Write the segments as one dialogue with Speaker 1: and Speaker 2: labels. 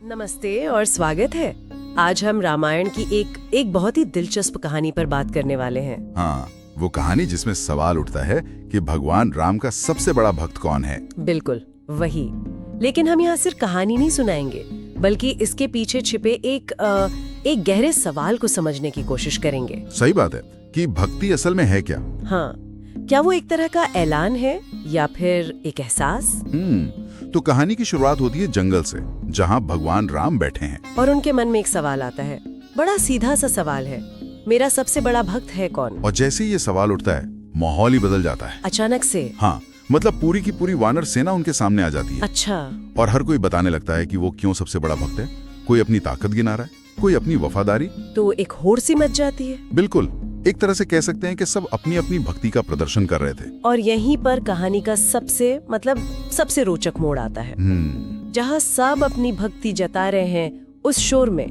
Speaker 1: नमस्ते और स्वागत है। आज हम रामायण की एक बहुत ही दिलचस्प कहानी पर बात करने वाले हैं।
Speaker 2: हाँ, वो कहानी जिसमें सवाल उठता है कि भगवान राम का सबसे बड़ा भक्त कौन है।
Speaker 1: बिल्कुल वही। लेकिन हम यहाँ सिर्फ कहानी नहीं सुनाएंगे, बल्कि इसके पीछे छिपे एक गहरे सवाल को समझने की कोशिश करेंगे।
Speaker 2: सही बात है कि भक्ति असल में है क्या।
Speaker 1: हाँ, क्या वो एक तरह का ऐलान है या फिर एक एहसास?
Speaker 2: तो कहानी की शुरुआत होती है जंगल से, जहाँ भगवान राम बैठे हैं।
Speaker 1: और उनके मन में एक सवाल आता है। बड़ा सीधा सा सवाल है, मेरा सबसे बड़ा भक्त है कौन?
Speaker 2: और जैसे ही ये सवाल उठता है, माहौल ही बदल जाता है
Speaker 1: अचानक से।
Speaker 2: हाँ, मतलब पूरी की पूरी वानर सेना उनके सामने आ जाती है।
Speaker 1: अच्छा।
Speaker 2: और हर कोई बताने लगता है कि वो क्यों सबसे बड़ा भक्त है। कोई अपनी ताकत गिना रहा है, कोई अपनी वफादारी।
Speaker 1: तो एक होड़ सी मच जाती है।
Speaker 2: बिल्कुल, एक तरह से कह सकते हैं कि सब अपनी अपनी भक्ति का प्रदर्शन कर रहे थे।
Speaker 1: और यहीं पर कहानी का सबसे रोचक मोड़ आता है। जहाँ सब अपनी भक्ति जता रहे हैं, उस शोर में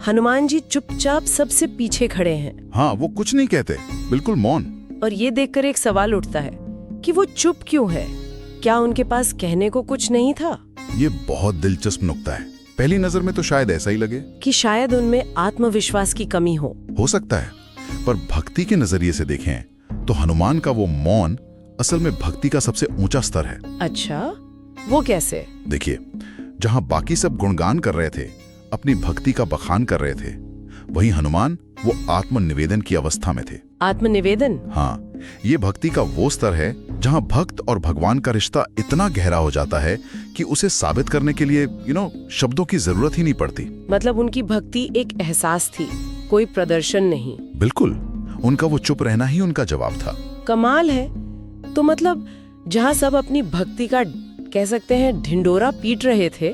Speaker 1: हनुमान जी चुपचाप सबसे पीछे खड़े हैं।
Speaker 2: हाँ, वो कुछ नहीं कहते, बिल्कुल मौन।
Speaker 1: और ये देखकर एक सवाल उठता है कि वो चुप क्यों है? क्या उनके पास कहने को कुछ नहीं था?
Speaker 2: ये बहुत दिलचस्प नुक्ता है। पहली नजर में तो शायद ऐसा ही लगे
Speaker 1: कि शायद उनमें आत्मविश्वास की कमी हो
Speaker 2: सकता है। पर भक्ति के नजरिए से देखें तो हनुमान का वो मौन असल में भक्ति का सबसे ऊंचा स्तर है।
Speaker 1: अच्छा, वो कैसे?
Speaker 2: देखिए, जहां बाकी सब गुणगान कर रहे थे, अपनी भक्ति का बखान कर रहे थे, वहीं हनुमान वो आत्मनिवेदन की अवस्था में थे।
Speaker 1: आत्मनिवेदन?
Speaker 2: हाँ, ये भक्ति का वो स्तर है जहां भक्त और भगवान का रिश्ता इतना गहरा हो जाता है कि उसे साबित करने के लिए शब्दों की जरूरत ही नहीं पड़ती।
Speaker 1: मतलब उनकी भक्ति एक एहसास थी, कोई प्रदर्शन नहीं।
Speaker 2: बिल्कुल, उनका वो चुप रहना ही उनका जवाब था।
Speaker 1: कमाल है। तो मतलब जहाँ सब अपनी भक्ति का कह सकते हैं ढिंडोरा पीट रहे थे,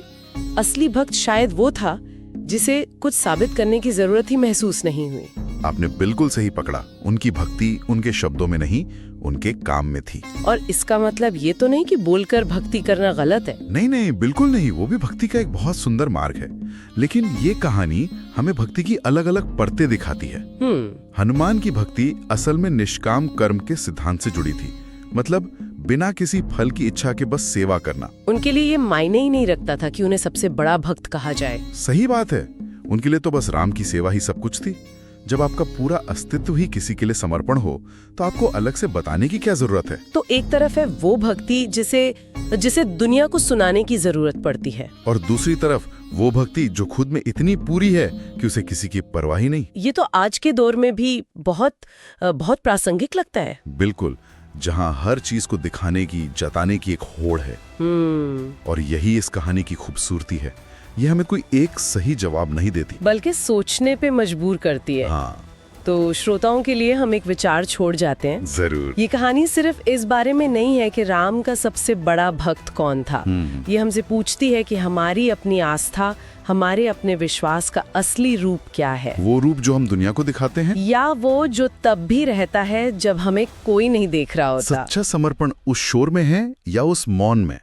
Speaker 1: असली भक्त शायद वो था जिसे कुछ साबित करने की जरूरत ही महसूस नहीं हुई।
Speaker 2: आपने बिल्कुल सही पकड़ा। उनकी भक्ति उनके शब्दों में नहीं, उनके काम में थी।
Speaker 1: और इसका मतलब ये तो नहीं कि बोलकर भक्ति करना गलत है।
Speaker 2: नहीं नहीं, बिल्कुल नहीं। वो भी भक्ति का एक बहुत सुंदर मार्ग है। लेकिन ये कहानी हमें भक्ति की अलग अलग परतें दिखाती है। हनुमान की भक्ति असल में निष्काम कर्म के सिद्धांत से जुड़ी थी। मतलब बिना किसी फल की इच्छा के बस सेवा करना।
Speaker 1: उनके लिए ये मायने ही नहीं रखता था कि उन्हें सबसे बड़ा भक्त कहा जाए।
Speaker 2: सही बात है। उनके लिए तो बस राम की सेवा ही सब कुछ थी। जब आपका पूरा अस्तित्व ही किसी के लिए समर्पण हो, तो आपको अलग से बताने की क्या जरूरत है?
Speaker 1: तो एक तरफ है वो भक्ति जिसे दुनिया को सुनाने की जरूरत पड़ती है,
Speaker 2: और दूसरी तरफ वो भक्ति जो खुद में इतनी पूरी है कि उसे किसी की परवाह ही नहीं।
Speaker 1: ये तो आज के दौर में भी बहुत प्रासंगिक लगता है।
Speaker 2: बिल्कुल, जहाँ हर चीज को दिखाने की, जताने की एक होड़ है। और यही इस कहानी की खूबसूरती है। यह हमें कोई एक सही जवाब नहीं देती,
Speaker 1: बल्कि सोचने पे मजबूर करती है।
Speaker 2: हाँ।
Speaker 1: तो श्रोताओं के लिए हम एक विचार छोड़ जाते हैं।
Speaker 2: जरूर।
Speaker 1: ये कहानी सिर्फ इस बारे में नहीं है कि राम का सबसे बड़ा भक्त कौन था। ये हमसे पूछती है कि हमारी अपनी आस्था, हमारे अपने विश्वास का असली रूप क्या है।
Speaker 2: वो रूप जो हम दुनिया को दिखाते हैं,
Speaker 1: या वो जो तब भी रहता है जब हमें कोई नहीं देख रहा होता।
Speaker 2: सच्चा समर्पण उस शोर में है या उस मौन में?